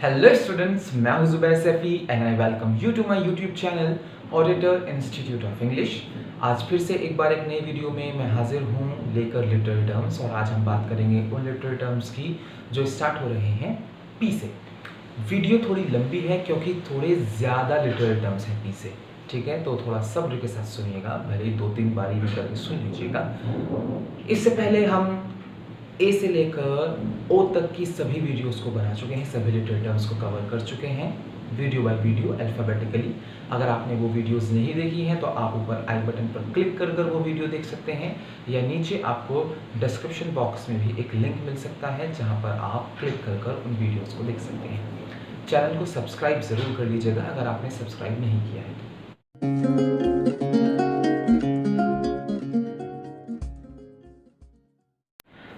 Hello students, मैं हूं Zubair Saifi and I welcome you to my YouTube channel auditor institute of English. आज फिर से एक बार एक नई वीडियो में मैं हाजिर हूं लेकर लिटरेरी टर्म्स, और आज हम बात करेंगे उन लिटरेरी टर्म्स की जो स्टार्ट हो रहे हैं पी से। वीडियो थोड़ी लंबी है क्योंकि थोड़े ज़्यादा लिटरेरी टर्म्स हैं पी से, ठीक है? तो थोड़ा सब्र के साथ सुनिएगा, भले ही 2-3 बारी भी करके सुन लीजिएगा। इससे पहले हम ए से लेकर ओ तक की सभी वीडियोस को बना चुके हैं, सभी लिटरेरी टर्म्स को कवर कर चुके हैं वीडियो बाय वीडियो अल्फ़ाबेटिकली। अगर आपने वो वीडियोस नहीं देखी हैं तो आप ऊपर आई बटन पर क्लिक कर वो वीडियो देख सकते हैं, या नीचे आपको डिस्क्रिप्शन बॉक्स में भी एक लिंक मिल सकता है जहां पर आप क्लिक कर उन वीडियोस को देख सकते हैं। चैनल को सब्सक्राइब ज़रूर कर लीजिएगा अगर आपने सब्सक्राइब नहीं किया है तो।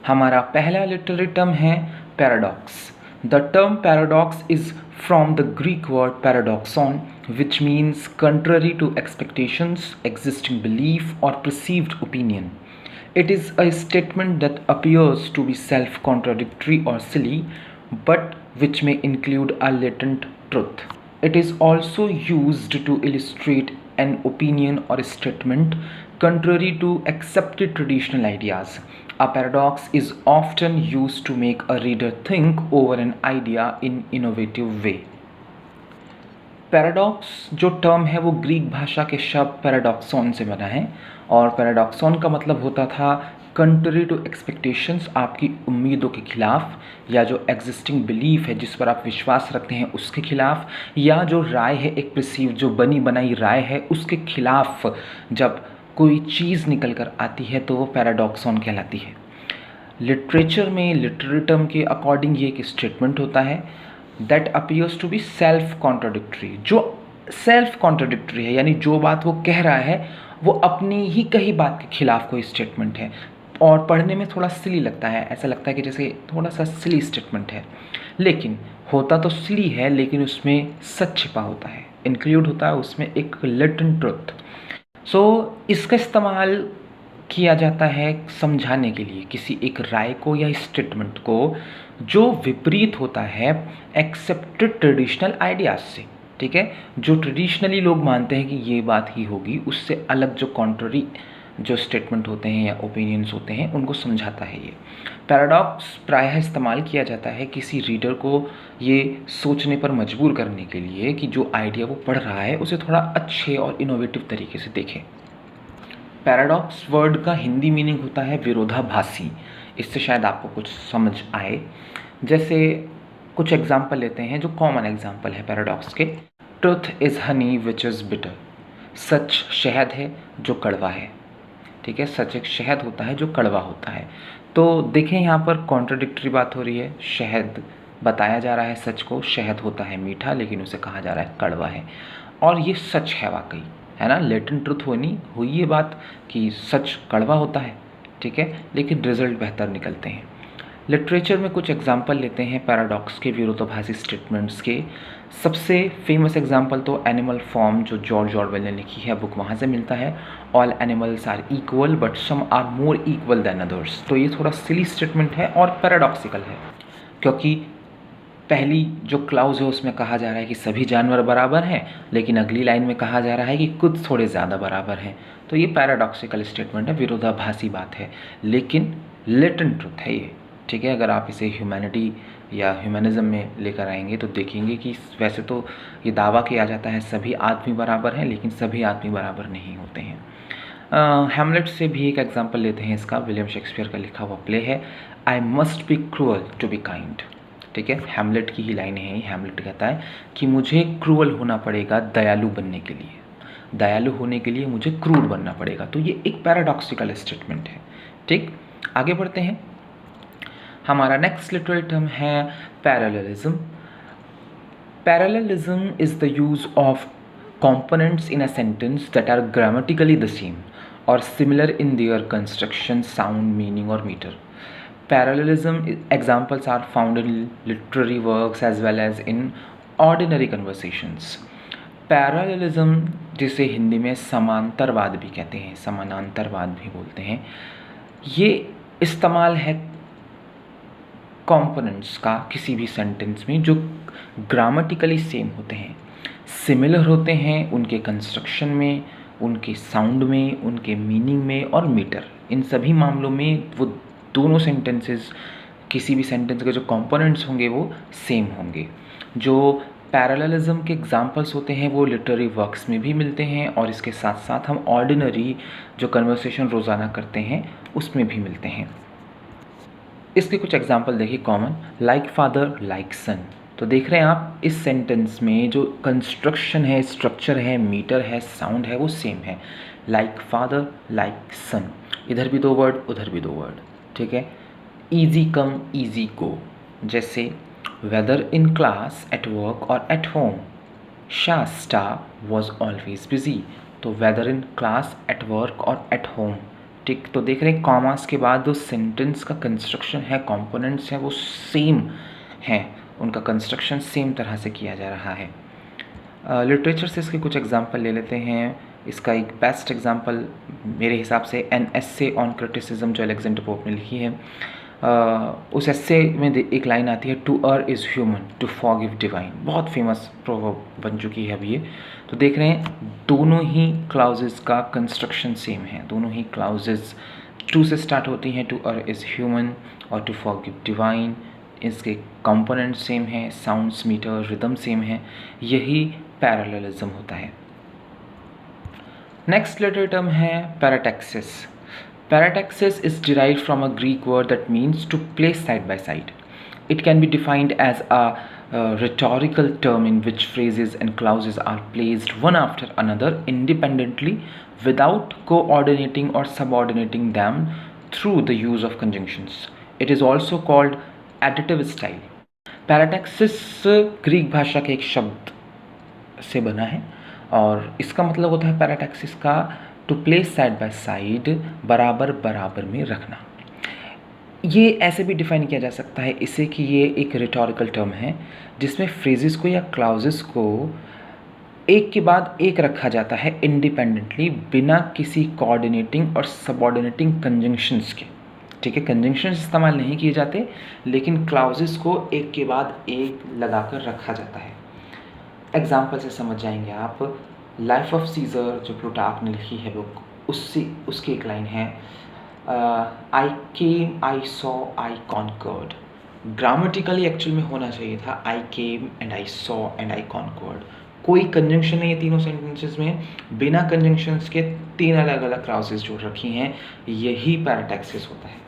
हमारा पहला लिटरेरी टर्म है paradox. The term paradox is from the Greek word paradoxon which means contrary to expectations, existing belief or perceived opinion. It is a statement that appears to be self-contradictory or silly, but which may include a latent truth. It is also used to illustrate an opinion or statement contrary to accepted traditional ideas. A paradox is often used to make a reader think over an idea in innovative way. Paradox जो term है वो Greek भाषा के शब्द पैराडॉक्सॉन से बना है, और पैराडॉक्सॉन का मतलब होता था कंट्री टू एक्सपेक्टेशंस, आपकी उम्मीदों के खिलाफ, या जो एग्जिस्टिंग बिलीफ है जिस पर आप विश्वास रखते हैं उसके खिलाफ, या जो राय है एक परसीव जो बनी बनाई राय है उसके खिलाफ जब कोई चीज़ निकल कर आती है तो वो पैराडॉक्सॉन कहलाती है। लिटरेचर में लिटरेरी टर्म के अकॉर्डिंग ये एक स्टेटमेंट होता है that appears to be self contradictory, जो सेल्फ कॉन्ट्राडिक्टरी है, यानी जो बात वो कह रहा है वो अपनी ही कही बात के खिलाफ कोई स्टेटमेंट है, और पढ़ने में थोड़ा सिली लगता है, ऐसा लगता है कि जैसे थोड़ा सा सिली स्टेटमेंट है, लेकिन होता तो सिली है लेकिन उसमें सच छिपा होता है, इंक्लूड होता है उसमें एक लेटेंट ट्रुथ। सो इसका इस्तेमाल किया जाता है समझाने के लिए किसी एक राय को या स्टेटमेंट को जो विपरीत होता है एक्सेप्टेड ट्रेडिशनल आइडियाज से, ठीक है? जो ट्रेडिशनली लोग मानते हैं कि ये बात ही होगी, उससे अलग जो कॉन्ट्ररी जो स्टेटमेंट होते हैं या ओपिनियंस होते हैं उनको समझाता है ये। पैराडॉक्स प्रायः इस्तेमाल किया जाता है किसी रीडर को ये सोचने पर मजबूर करने के लिए कि जो आइडिया वो पढ़ रहा है उसे थोड़ा अच्छे और इनोवेटिव तरीके से देखें। पैराडॉक्स वर्ड का हिंदी मीनिंग होता है विरोधाभासी। इससे शायद आपको कुछ समझ आए। जैसे कुछ एग्जाम्पल लेते हैं जो कॉमन एग्जाम्पल है पैराडॉक्स के। Truth is honey which is bitter, सच शहद है जो कड़वा है, ठीक है? सच एक शहद होता है जो कड़वा होता है। तो देखें यहाँ पर कॉन्ट्राडिक्टरी बात हो रही है, शहद बताया जा रहा है सच को, शहद होता है मीठा लेकिन उसे कहा जा रहा है कड़वा है, और ये सच है वाकई, है ना? लेटेंट ट्रुथ हुई ये बात कि सच कड़वा होता है, ठीक है, लेकिन रिजल्ट बेहतर निकलते हैं। लिटरेचर में कुछ एग्जाम्पल लेते हैं पैराडॉक्स के विरोधाभासी स्टेटमेंट्स के। सबसे फेमस एग्जाम्पल तो एनिमल फॉर्म जो जॉर्ज ऑरवेल ने लिखी है बुक, वहाँ से मिलता है। All animals are equal but some are more equal than others. तो ये थोड़ा सिली स्टेटमेंट है और पैराडॉक्सिकल है, क्योंकि पहली जो क्लाउज है उसमें कहा जा रहा है कि सभी जानवर बराबर हैं, लेकिन अगली लाइन में कहा जा रहा है कि कुछ थोड़े ज़्यादा बराबर हैं। तो ये पैराडॉक्सिकल स्टेटमेंट है, विरोधाभासी बात है, लेकिन लेटेंट ट्रुथ है ये, ठीक है? अगर आप इसे ह्यूमैनिटी या ह्यूमनिज़म में लेकर आएंगे तो देखेंगे कि वैसे तो ये दावा किया जाता है सभी आदमी बराबर हैं, लेकिन सभी आदमी बराबर नहीं होते हैं। हैमलेट से भी एक एग्जाम्पल लेते हैं इसका। विलियम शेक्सपियर का लिखा हुआ प्ले है I must be cruel to be kind, ठीक है? हैमलेट की ही लाइन है। हैमलेट कहता है कि मुझे क्रूअल होना पड़ेगा दयालु बनने के लिए, दयालु होने के लिए मुझे क्रूर बनना पड़ेगा। तो ये एक पैराडॉक्सिकल स्टेटमेंट है, ठीक? आगे बढ़ते हैं। हमारा नेक्स्ट लिटरेरी टर्म है parallelism. Parallelism is the use of components in a sentence that are grammatically the same or similar in their construction, sound, meaning or meter. Parallelism examples are found in literary works as well as in ordinary conversations. Parallelism जिसे हिंदी में समांतरवाद भी कहते हैं, समानांतरवाद भी बोलते हैं, ये इस्तेमाल है कंपोनेंट्स का किसी भी सेंटेंस में जो ग्रामेटिकली सेम होते हैं, सिमिलर होते हैं उनके कंस्ट्रक्शन में, उनके साउंड में, उनके मीनिंग में और मीटर, इन सभी मामलों में वो दोनों सेंटेंसेस, किसी भी सेंटेंस के जो कंपोनेंट्स होंगे वो सेम होंगे। जो पैरेललिज्म के एग्जांपल्स होते हैं वो लिटरेरी वर्क्स में भी मिलते हैं और इसके साथ साथ हम ऑर्डिनरी जो कन्वर्सेशन रोज़ाना करते हैं उसमें भी मिलते हैं। इसके कुछ एग्जांपल देखिए कॉमन, लाइक फादर लाइक सन। तो देख रहे हैं आप इस सेंटेंस में जो कंस्ट्रक्शन है, स्ट्रक्चर है, मीटर है, साउंड है वो सेम है, लाइक फादर लाइक सन। इधर भी दो वर्ड, उधर भी दो वर्ड, ठीक है। ईजी कम ईजी गो, जैसे whether in class, at work और at home, Shasta was always busy. तो whether in class, at work और एट होम, ठीक। तो देख रहे हैं कॉमास के बाद जो सेंटेंस का कंस्ट्रक्शन है, कंपोनेंट्स हैं वो सेम हैं, उनका कंस्ट्रक्शन सेम तरह से किया जा रहा है। लिटरेचर से इसके कुछ एग्जांपल ले लेते हैं। इसका एक बेस्ट एग्जांपल मेरे हिसाब से एन एस्से ऑन क्रिटिसिज्म जो अलेक्जेंडर पोप ने लिखी है, उस एस्से में एक लाइन आती है, to err is human to forgive divine. बहुत फेमस प्रोवर्ब बन चुकी है अभी ये। तो देख रहे हैं दोनों ही क्लाउजेस का कंस्ट्रक्शन सेम है, दोनों ही क्लाउजेस टू से स्टार्ट होती हैं, टू अर्र इज़ ह्यूमन और टू फॉरगिव डिवाइन। इसके कंपोनेंट सेम हैं, साउंड्स, मीटर, रिदम सेम है, यही पैरेललिज्म होता है। नेक्स्ट लिटरेरी टर्म है पैराटैक्सिस। Parataxis is derived from a Greek word that means to place side by side. It can be defined as a rhetorical term in which phrases and clauses are placed one after another independently without coordinating or subordinating them through the use of conjunctions. It is also called additive style. Parataxis Greek भाषा के एक शब्द से बना है और इसका मतलब होता है पैराटैक्सिस का to place side by side, बराबर बराबर में रखना। ये ऐसे भी डिफाइन किया जा सकता है इसे कि ये एक रिटोरिकल टर्म है जिसमें फ्रेजेस को या क्लाउजेस को एक के बाद एक रखा जाता है इंडिपेंडेंटली, बिना किसी कोऑर्डिनेटिंग और सबऑर्डिनेटिंग कंजंक्शंस के, ठीक है। कंजंक्शंस इस्तेमाल नहीं किए जाते लेकिन क्लाउजेस को एक के बाद एक लगाकर रखा जाता है। एग्जाम्पल से समझ जाएंगे आप। लाइफ ऑफ सीजर जो प्लूटार्क ने लिखी है बुक, उसकी एक लाइन है, I came I saw I conquered. Grammatically actual में होना चाहिए था I came and I saw and I conquered. कोई कंजंक्शन नहीं है तीनों सेंटेंसेस में, बिना कंजंक्शंस के तीन अलग अलग क्लाउसेस जोड़ रखी हैं, यही पैराटैक्सिस होता है।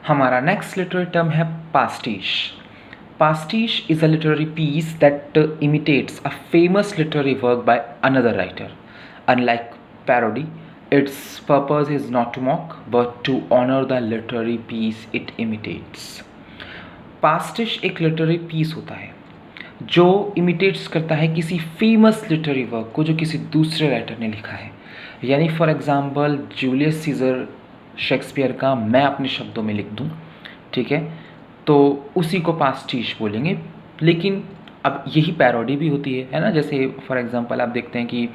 हमारा नेक्स्ट लिटरेरी टर्म है पास्टिश। Pastiche is a literary piece that imitates a famous literary work by another writer. Unlike parody, its purpose is not to mock, but to honor the literary piece it imitates. Pastiche एक literary piece होता है जो imitates करता है किसी famous literary work को जो किसी दूसरे राइटर ने लिखा है। यानी for example Julius Caesar Shakespeare का मैं अपने शब्दों में लिख दूँ, ठीक है, तो उसी को पास्टिश बोलेंगे। लेकिन अब यही पैरोडी भी होती है ना। जैसे फॉर एग्जांपल आप देखते हैं कि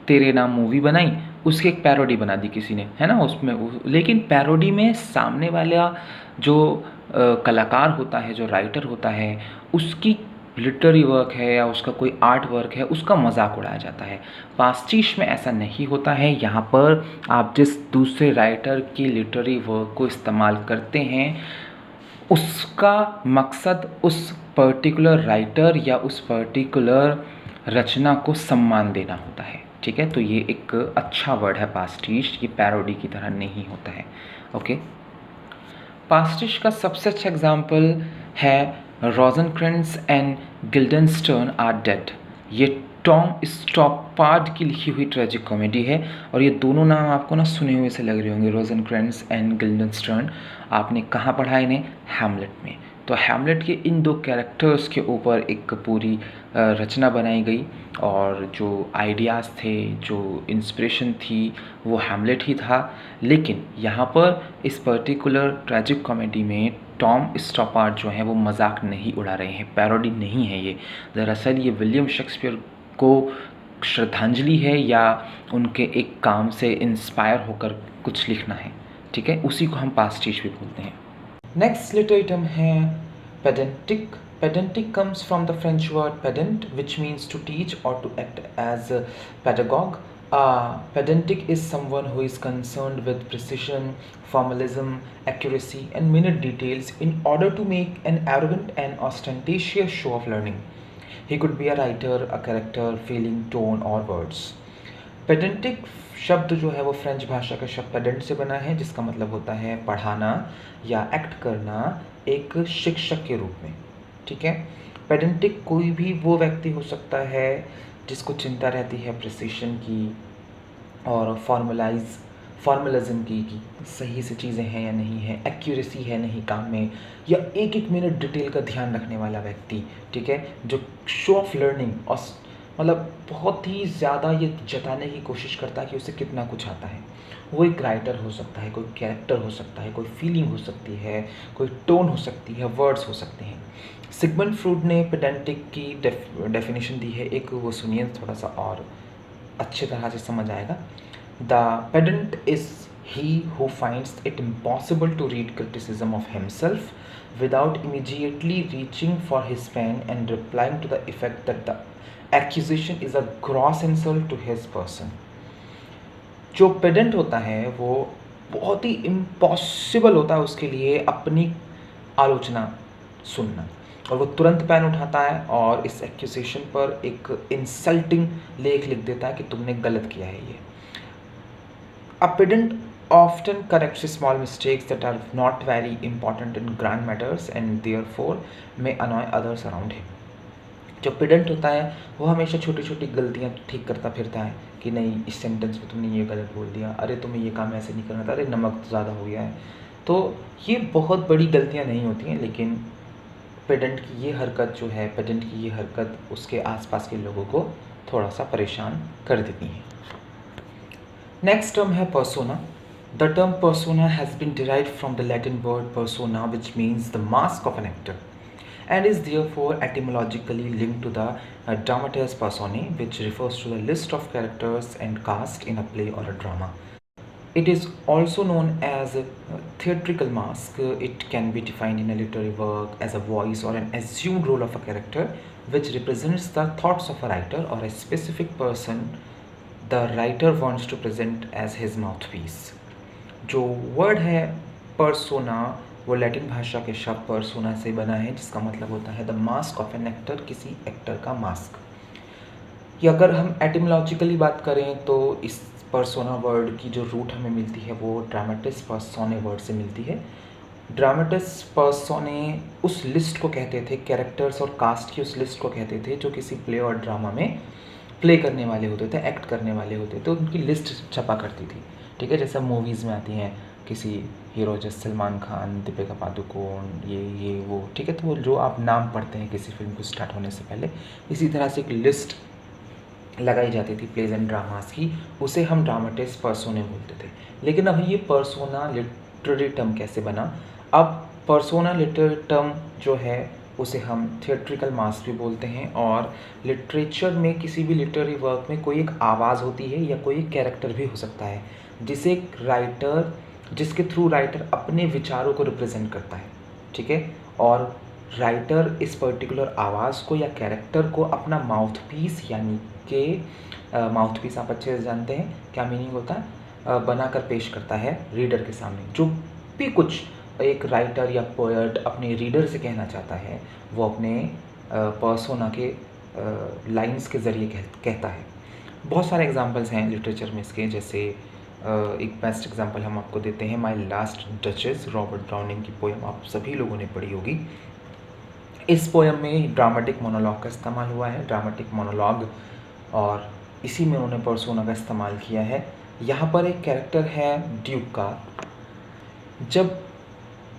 तेरे नाम मूवी बनाई, उसकी एक पैरोडी बना दी किसी ने, है ना, उसमें लेकिन पैरोडी में सामने वाला जो कलाकार होता है, जो राइटर होता है, उसकी लिटरेरी वर्क है या उसका कोई आर्ट वर्क है, उसका मजाक उड़ाया जाता है। पास्टिश में ऐसा नहीं होता है। यहाँ पर आप जिस दूसरे राइटर की लिटरेरी वर्क को इस्तेमाल करते हैं उसका मकसद उस पर्टिकुलर राइटर या उस पर्टिकुलर रचना को सम्मान देना होता है, ठीक है। तो ये एक अच्छा वर्ड है पास्टिश, ये पैरोडी की तरह नहीं होता है, ओके। पास्टिश का सबसे अच्छा एग्जाम्पल है रोजेनक्रेंट्ज़ एंड गिल्डनस्टर्न आर डेड। ये टॉम स्टॉपार्ड की लिखी हुई ट्रेजिक कॉमेडी है और ये दोनों नाम आपको ना सुने हुए से लग रहे होंगे, रोजेनक्रेंट्ज़ एंड गिल्डनस्टर्न। आपने कहाँ पढ़ा है इन्हें? हैमलेट में। तो हैमलेट के इन दो कैरेक्टर्स के ऊपर एक पूरी रचना बनाई गई और जो आइडियाज़ थे, जो इंस्पिरेशन थी, वो हैमलेट ही था। लेकिन यहाँ पर इस पर्टिकुलर ट्रेजिक कॉमेडी में टॉम स्टॉपार्ड जो हैं वो मजाक नहीं उड़ा रहे हैं, पैरोडी नहीं है ये। दरअसल ये विलियम शेक्सपियर को श्रद्धांजलि है या उनके एक काम से इंस्पायर होकर कुछ लिखना है, ठीक है। उसी को हम पास्टिश भी बोलते हैं। नेक्स्ट लिटरेरी टर्म है Pedantic. Pedantic comes from the French word pedant, which means to teach or to act as a pedagogue. Pedantic is someone who is concerned with precision, formalism, accuracy, and minute details in order to make an arrogant and ostentatious show of learning. He could be a writer, a character, feeling, tone, or words. Pedantic शब्द जो है वो French भाषा का शब्द पेडेंट से बना है, जिसका मतलब होता है पढ़ाना या एक्ट करना एक शिक्षक के रूप में। ठीक है, पेडेंटिक कोई भी वो व्यक्ति हो सकता है जिसको चिंता रहती है प्रिसिशन की और फॉर्मलिज्म की कि सही से चीज़ें हैं या नहीं है, एक्यूरेसी है नहीं काम में, या एक एक मिनट डिटेल का ध्यान रखने वाला व्यक्ति। ठीक है, जो शो ऑफ लर्निंग और मतलब बहुत ही ज़्यादा ये जताने की कोशिश करता है कि उसे कितना कुछ आता है। वो एक राइटर हो सकता है, कोई कैरेक्टर हो सकता है, कोई फीलिंग हो सकती है, कोई टोन हो सकती है, वर्ड्स हो सकते हैं। सिगमंड फ्रूड ने पेडेंटिक की डेफिनेशन दी है, एक वो सुनिए थोड़ा सा और अच्छे तरह से समझ आएगा। The pedant is he who finds it impossible to read criticism of himself without immediately reaching for his pen and replying to the effect that the accusation is a gross insult to his person। जो पेडेंट होता है वो बहुत ही impossible होता है उसके लिए अपनी आलोचना सुनना, और वो तुरंत पेन उठाता है और इस एक्यूजेशन पर एक इंसल्टिंग लेख लिख देता है कि तुमने गलत किया है। ये A pedant often corrects small mistakes that are not very important in grand matters and therefore may annoy others around him। जो पेडेंट होता है वो हमेशा छोटी छोटी गलतियाँ ठीक करता फिरता है कि नहीं इस सेंटेंस में तुमने ये गलत बोल दिया, अरे तुम्हें ये काम ऐसे नहीं करना था, अरे नमक ज़्यादा हो गया है। तो ये बहुत बड़ी गलतियाँ नहीं होती हैं, लेकिन पेडेंट की ये हरकत जो है, पेडेंट की ये हरकत उसके आसपास के लोगों को थोड़ा सा परेशान कर देती है। नेक्स्ट टर्म है persona। The term persona has been derived from the Latin word persona, which means the mask of an actor, and is therefore etymologically linked to the dramatis personae, which refers to the list of characters and cast in a play or a drama. It is also known as a theatrical mask. It can be defined in a literary work as a voice or an assumed role of a character, which represents the thoughts of a writer or a specific person the writer wants to present as his mouthpiece। जो word है persona वो Latin भाषा के शब्द persona से बना है, जिसका मतलब होता है the mask of an actor, किसी एक्टर का मास्क। या अगर हम एटिमोलॉजिकली बात करें तो इस persona वर्ड की जो रूट हमें मिलती है वो ड्रामेटिस पर्सोने वर्ड से मिलती है। ड्रामेटिस पर्सोने उस लिस्ट को कहते थे, कैरेक्टर्स और कास्ट की उस लिस्ट को कहते थे जो किसी प्ले और ड्रामा में प्ले करने वाले होते थे, एक्ट करने वाले होते थे, तो उनकी लिस्ट छपा करती थी। ठीक है, जैसे मूवीज़ में आती हैं किसी हीरो जैसे सलमान खान, दीपिका पादुकोण, ये वो। ठीक है, तो वो जो आप नाम पढ़ते हैं किसी फिल्म को स्टार्ट होने से पहले, इसी तरह से एक लिस्ट लगाई जाती थी प्लेज एंड ड्रामास की, उसे हम ड्रामेटिस पर्सोने बोलते थे। लेकिन अब ये पर्सोना लिटरेरी टर्म कैसे बना? अब पर्सोना लिटरेरी टर्म जो है उसे हम थिएट्रिकल मास्क भी बोलते हैं, और लिटरेचर में किसी भी लिटरेरी वर्क में कोई एक आवाज़ होती है या कोई एक कैरेक्टर भी हो सकता है जिसे एक राइटर, जिसके थ्रू राइटर अपने विचारों को रिप्रेजेंट करता है। ठीक है, और राइटर इस पर्टिकुलर आवाज़ को या कैरेक्टर को अपना माउथपीस, यानी कि माउथपीस आप अच्छे से जानते हैं क्या मीनिंग होता है, बनाकर पेश करता है रीडर के सामने। जो भी कुछ एक राइटर या पोएट अपने रीडर से कहना चाहता है वो अपने पर्सोना के लाइंस के ज़रिए कहता है। बहुत सारे एग्जांपल्स हैं लिटरेचर में इसके, जैसे एक बेस्ट एग्जांपल हम आपको देते हैं, my last duchess, Robert browning की पोएम आप सभी लोगों ने पढ़ी होगी। इस पोएम में ड्रामेटिक मोनोलॉग का इस्तेमाल हुआ है, ड्रामेटिक मोनोलॉग, और इसी में उन्होंने पर्सोना का इस्तेमाल किया है। यहाँ पर एक कैरेक्टर है ड्यूक का। जब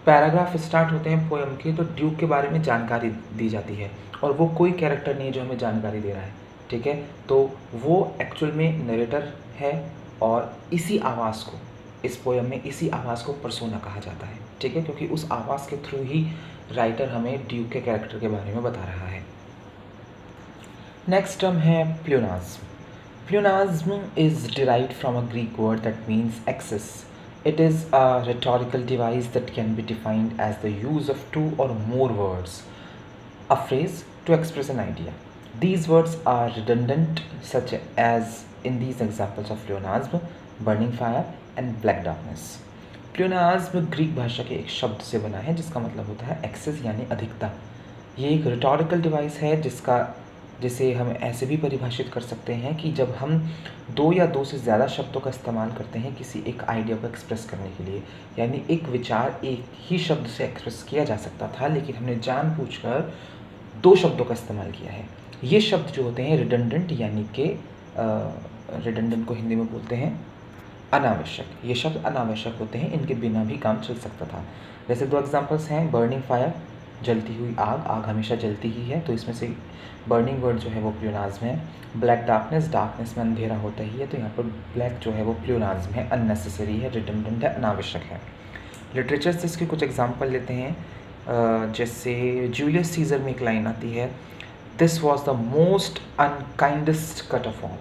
पैराग्राफ स्टार्ट होते हैं पोएम के तो ड्यूक के बारे में जानकारी दी जाती है, और वो कोई कैरेक्टर नहीं है जो हमें जानकारी दे रहा है। ठीक है, तो वो एक्चुअल में नरेटर है, और इसी आवाज़ को, इस पोएम में इसी आवाज़ को पर्सोना कहा जाता है। ठीक है, क्योंकि उस आवाज़ के थ्रू ही राइटर हमें ड्यूक के कैरेक्टर के बारे में बता रहा है। नेक्स्ट टर्म है प्लेोनाज्म। Pleonasm is derived from a Greek word that means excess, It is a rhetorical device that can be defined as the use of two or more words, a phrase, to express an idea. These words are redundant, such as in these examples of pleonasm, burning fire and black darkness. Pleonasm Greek भाषा के एक शब्द से बना है जिसका मतलब होता है एक्सेस यानी अधिकता। ये एक रिटोरिकल डिवाइस है जिसे हम ऐसे भी परिभाषित कर सकते हैं कि जब हम दो या दो से ज़्यादा शब्दों का इस्तेमाल करते हैं किसी एक आइडिया को एक्सप्रेस करने के लिए, यानी एक विचार एक ही शब्द से एक्सप्रेस किया जा सकता था लेकिन हमने जानबूझकर दो शब्दों का इस्तेमाल किया है। ये शब्द जो होते हैं रिडंडेंट, यानी कि रिडंडेंट को हिंदी में बोलते हैं अनावश्यक। ये शब्द अनावश्यक होते हैं, इनके बिना भी काम चल सकता था। जैसे दो एग्जांपल्स हैं, बर्निंग फायर, जलती हुई आग, आग हमेशा जलती ही है, तो इसमें से बर्निंग वर्ड जो है वो प्लियोनाज्म है। ब्लैक डार्कनेस, डार्कनेस में अंधेरा होता ही है, तो यहाँ पर ब्लैक जो है वो प्लियोनाज्म है, अननेसेसरी है, रिडंडेंट है, अनावश्यक है। लिटरेचर से इसके कुछ एग्जाम्पल लेते हैं। जैसे जूलियस सीजर में एक लाइन आती है, this was the most unkindest cut of all.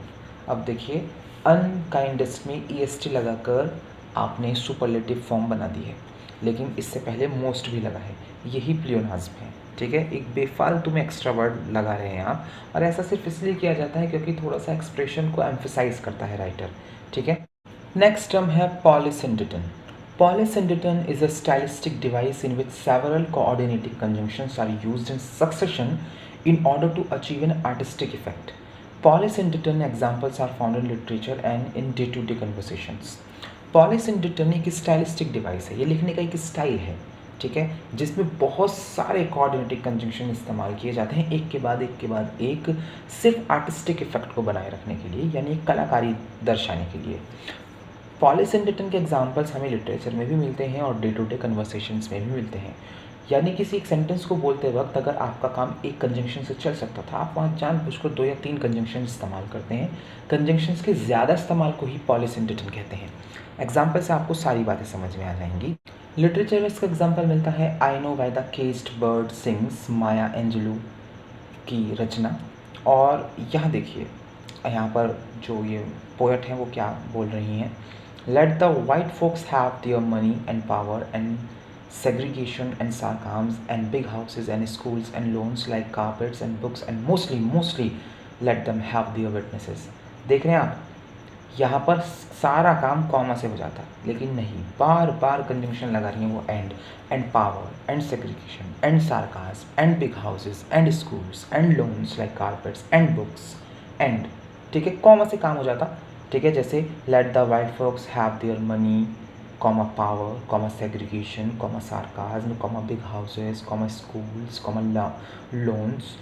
अब देखिए, अनकाइंडेस्ट में EST लगाकर आपने सुपरलेटिव फॉर्म बना दी है, लेकिन इससे पहले मोस्ट भी लगा है, यही प्लियोनाज्म है। ठीक है, एक बेफालतू में एक्स्ट्रा वर्ड लगा रहे हैं आप, और ऐसा सिर्फ इसलिए किया जाता है क्योंकि थोड़ा सा एक्सप्रेशन को एम्फेसाइज करता है राइटर। ठीक है, नेक्स्ट टर्म है पॉलीसिंडेटन। Polysyndeton is a stylistic device in which several coordinating conjunctions are used in succession in order to achieve an artistic effect. Polysyndeton examples are found in literature and in day-to-day conversations. Polysyndeton एक stylistic device है, ये लिखने का एक style है, ठीक है, जिसमें बहुत सारे कोऑर्डिनेटिंग कंजंक्शन इस्तेमाल किए जाते हैं एक के बाद एक के बाद एक, सिर्फ आर्टिस्टिक इफेक्ट को बनाए रखने के लिए, यानी कलाकारी दर्शाने के लिए। पॉलीसिंडेटन के एग्जांपल्स हमें लिटरेचर में भी मिलते हैं और डे टू डे कन्वर्सेशंस में भी मिलते हैं। यानी किसी एक सेंटेंस को बोलते वक्त अगर आपका काम एक कंजंक्शन से चल सकता था, आप वहाँ जानबूझकर दो या तीन कंजंक्शन इस्तेमाल करते हैं। कंजंक्शंस के ज़्यादा इस्तेमाल को ही पॉलीसिंडेटन कहते हैं। एग्जाम्पल से आपको सारी बातें समझ में आ जाएंगी। लिटरेचर में इसका एग्जाम्पल मिलता है, I know why the caged bird sings, Maya Angelou की रचना। और यहाँ देखिए, यहाँ पर जो ये पोएट हैं वो क्या बोल रही हैं, let the white folks have their money and power and segregation and sarcasm and big houses and schools and loans like carpets and books and mostly let them have their witnesses। देख रहे हैं आप, यहाँ पर सारा काम comma से हो जाता, लेकिन नहीं, बार बार कंजंक्शन लगा रही हैं वो and power and segregation and sarcasm and big houses and schools and lawns like carpets and books and, ठीक है, कॉमा से काम हो जाता। ठीक है, जैसे let the white folks have their money, comma power, comma segregation, comma sarcasm, comma big houses, comma schools, comma loans,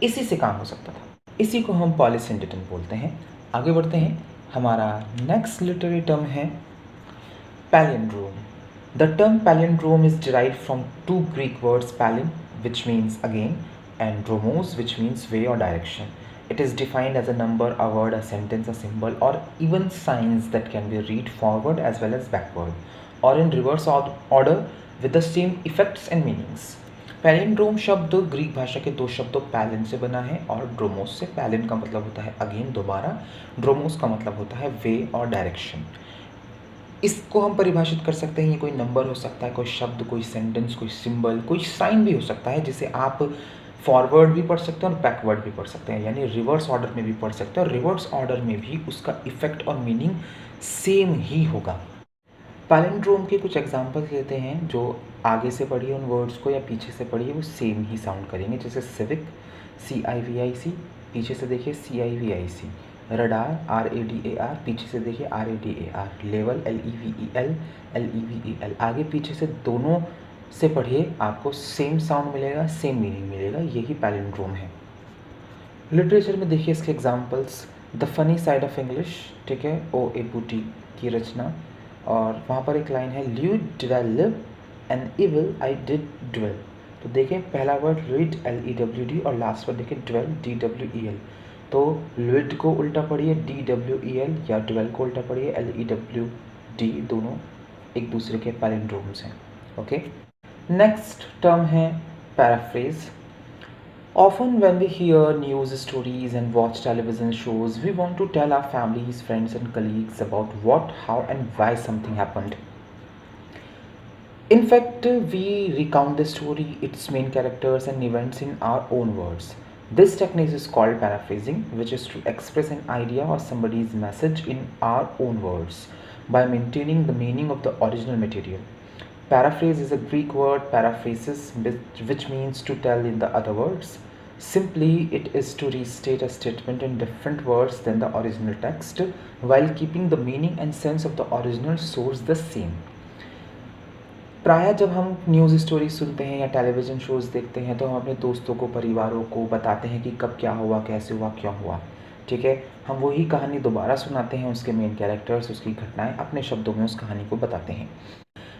इसी से काम हो सकता था। इसी को हम पॉलीसिंडेटन बोलते हैं। आगे बढ़ते हैं, हमारा नेक्स्ट लिटरेरी टर्म है palindrome. The term palindrome is derived from two Greek words, palin which means again and dromos which means way or direction. It is defined as a number, a word, a sentence, a symbol, or even signs that can be read forward as well as backward or in reverse order with the same effects and meanings. Palindrome शब्द Greek भाषा के दो शब्दों पैलिन से बना है और ड्रोमोस से। पैलिन का मतलब होता है अगेन, दोबारा, ड्रोमोस का मतलब होता है वे और डायरेक्शन। इसको हम परिभाषित कर सकते हैं, ये कोई नंबर हो सकता है, कोई शब्द, कोई सेंटेंस, कोई सिंबल, कोई साइन भी हो सकता है, जिसे आप फॉरवर्ड भी पढ़ सकते हैं और बैकवर्ड भी पढ़ सकते हैं, यानी रिवर्स ऑर्डर में भी पढ़ सकते हैं, और रिवर्स ऑर्डर में भी उसका इफेक्ट और मीनिंग सेम ही होगा। पैलिंड्रोम के कुछ एग्जांपल्स लेते हैं, जो आगे से पढ़िए उन वर्ड्स को या पीछे से पढ़िए वो सेम ही साउंड करेंगे। जैसे सिविक, CIVIC, पीछे से देखिए CIVIC, रडार, RADAR, पीछे से देखिए RADAR, लेवल, LEVEL, आगे पीछे से दोनों से पढ़िए, आपको सेम साउंड मिलेगा, सेम मीनिंग मिलेगा, यही पैलिंड्रोम है। लिटरेचर में देखिए इसके examples, the funny side of English, ठीक है, O.A. बूटी की रचना, और वहाँ पर एक लाइन है, lewd did I live and evil I did dwell. तो देखिए पहला वर्ड रीड, LEWD, और लास्ट वर्ड देखिए ड्वेल, DWEL। तो ल्यूड को उल्टा पढ़िए DWEL, या ड्वेल को उल्टा पढ़िए LEWD, दोनों एक दूसरे के पैलिंड्रोम्स हैं। ओके, नेक्स्ट टर्म है paraphrase. Often when we hear news stories and watch television shows, we want to tell our families, friends and colleagues about what, how and why something happened. In fact, we recount the story, its main characters, and events in our own words. This technique is called paraphrasing, which is to express an idea or somebody's message in our own words by maintaining the meaning of the original material. Paraphrase is a Greek word, paraphrasis, which means to tell in the other words. Simply, it is to restate a statement in different words than the original text while keeping the meaning and sense of the original source the same. प्रायः जब हम news story सुनते हैं या television shows देखते हैं तो हम अपने दोस्तों को, परिवारों को बताते हैं कि कब क्या हुआ, कैसे हुआ, क्यों हुआ, ठीक है। हम वही कहानी दोबारा सुनाते हैं, उसके मेन कैरेक्टर्स, उसकी घटनाएं अपने शब्दों में उस कहानी को बताते हैं।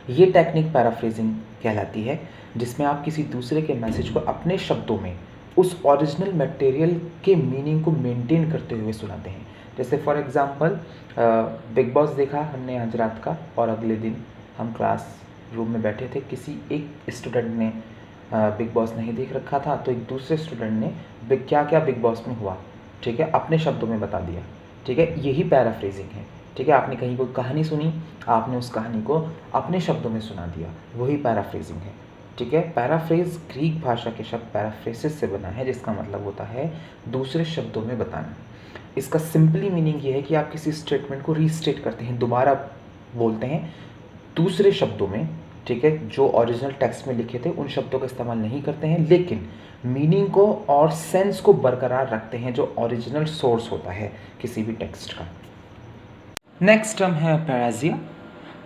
ये टेक्निक पैराफ्रेजिंग कहलाती है, जिसमें आप किसी दूसरे के मैसेज को अपने शब्दों में उस ओरिजिनल मटेरियल के मीनिंग को मेंटेन करते हुए सुनाते हैं। जैसे फॉर एग्जांपल बिग बॉस देखा हमने आज रात का, और अगले दिन हम क्लास रूम में बैठे थे, किसी एक स्टूडेंट ने बिग बॉस नहीं देख रखा था, तो एक दूसरे स्टूडेंट ने क्या क्या बिग बॉस में हुआ, ठीक है, अपने शब्दों में बता दिया, ठीक है। यही पैराफ्रेजिंग है, ठीक है। आपने कहीं कोई कहानी सुनी, आपने उस कहानी को अपने शब्दों में सुना दिया, वही पैराफ्रेजिंग है, ठीक है। पैराफ्रेज ग्रीक भाषा के शब्द पैराफ्रेसिस से बना है, जिसका मतलब होता है दूसरे शब्दों में बताना। इसका सिंपली मीनिंग ये है कि आप किसी स्टेटमेंट को रीस्टेट करते हैं, दोबारा बोलते हैं दूसरे शब्दों में, ठीक है। जो ओरिजिनल टेक्स्ट में लिखे थे उन शब्दों का इस्तेमाल नहीं करते हैं, लेकिन मीनिंग को और सेंस को बरकरार रखते हैं जो ओरिजिनल सोर्स होता है किसी भी टेक्स्ट का। नेक्स्ट टर्म है parrhesia.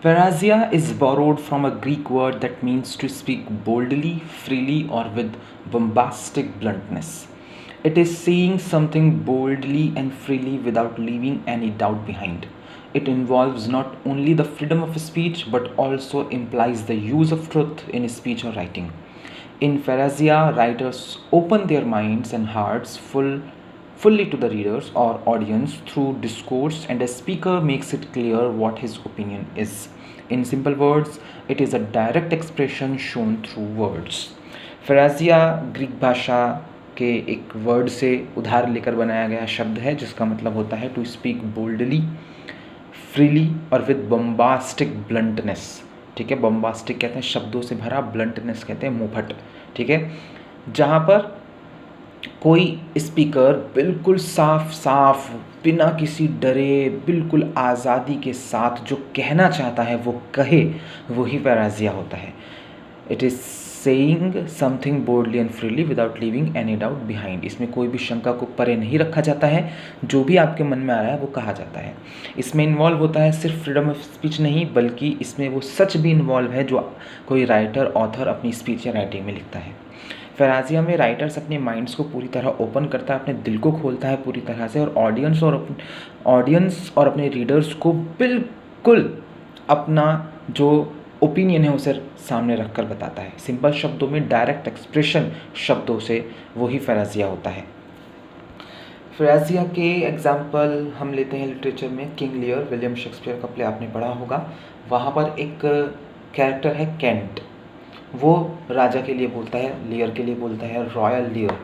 Parrhesia is borrowed from a Greek word that means to speak boldly, freely और with bombastic bluntness. It is saying something boldly and freely without leaving any doubt behind. It involves not only the freedom of speech but also implies the use of truth in speech or writing. In Phrasia, writers open their minds and hearts fully to the readers or audience through discourse, and a speaker makes it clear what his opinion is. In simple words, it is a direct expression shown through words. Phrasia Greek भाषा के एक word से उधार लेकर बनाया गया शब्द है, जिसका मतलब होता है टू स्पीक बोल्डली, फ्रीली और विद बम्बास्टिक ब्लंटनेस, ठीक है। बम्बास्टिक कहते हैं शब्दों से भरा, ब्लंटनेस कहते हैं मुंहफट, ठीक है। जहाँ पर कोई स्पीकर बिल्कुल साफ साफ बिना किसी डरे, बिल्कुल आज़ादी के साथ जो कहना चाहता है वो कहे, वही पैराजिया होता है। It is saying something boldly and freely without leaving any doubt behind. इसमें कोई भी शंका को परे नहीं रखा जाता है, जो भी आपके मन में आ रहा है वो कहा जाता है। इसमें इन्वॉल्व होता है सिर्फ फ्रीडम ऑफ स्पीच नहीं, बल्कि इसमें वो सच भी इन्वॉल्व है जो कोई राइटर, ऑथर अपनी स्पीच या राइटिंग में लिखता है। पैराजिया में राइटर्स अपने माइंड्स को पूरी तरह ओपन करता है, अपने दिल को खोलता है पूरी तरह से, और ऑडियंस और अपने रीडर्स को बिल्कुल अपना जो ओपिनियन है उसे सामने रखकर बताता है। सिंपल शब्दों में डायरेक्ट एक्सप्रेशन शब्दों से, वही पैराजिया होता है। पैराजिया के एग्जाम्पल हम लेते हैं लिटरेचर में। किंग लियर, विलियम शेक्सपियर का प्ले आपने पढ़ा होगा। वहाँ पर एक कैरेक्टर है केंट, वो राजा के लिए बोलता है, लियर के लिए बोलता है, royal लियर,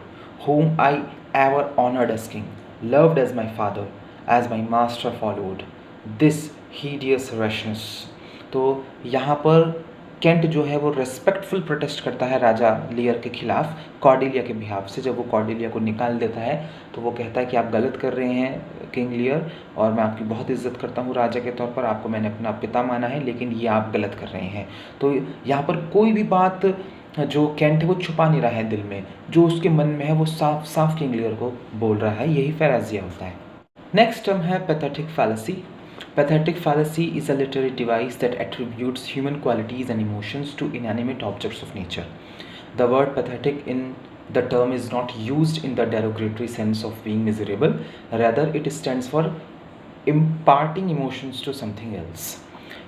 whom I ever honored as king, loved as my father, as my master followed this hideous rashness। तो यहाँ पर केंट जो है वो रेस्पेक्टफुल प्रोटेस्ट करता है राजा लियर के खिलाफ कॉर्डेलिया के बिहाफ से। जब वो कॉर्डेलिया को निकाल देता है तो वो कहता है कि आप गलत कर रहे हैं किंग लियर, और मैं आपकी बहुत इज्जत करता हूँ राजा के तौर पर, आपको मैंने अपना पिता माना है, लेकिन ये आप गलत कर रहे हैं। तो यहाँ पर कोई भी बात जो केंट है वो छुपा नहीं रहा है दिल में, जो उसके मन में है वो साफ साफ किंग लियर को बोल रहा है, यही पैराजिया होता है। नेक्स्ट टर्म है pathetic fallacy. Pathetic fallacy is a literary device that attributes human qualities and emotions to inanimate objects of nature. The word pathetic in the term is not used in the derogatory sense of being miserable, rather it stands for imparting emotions to something else.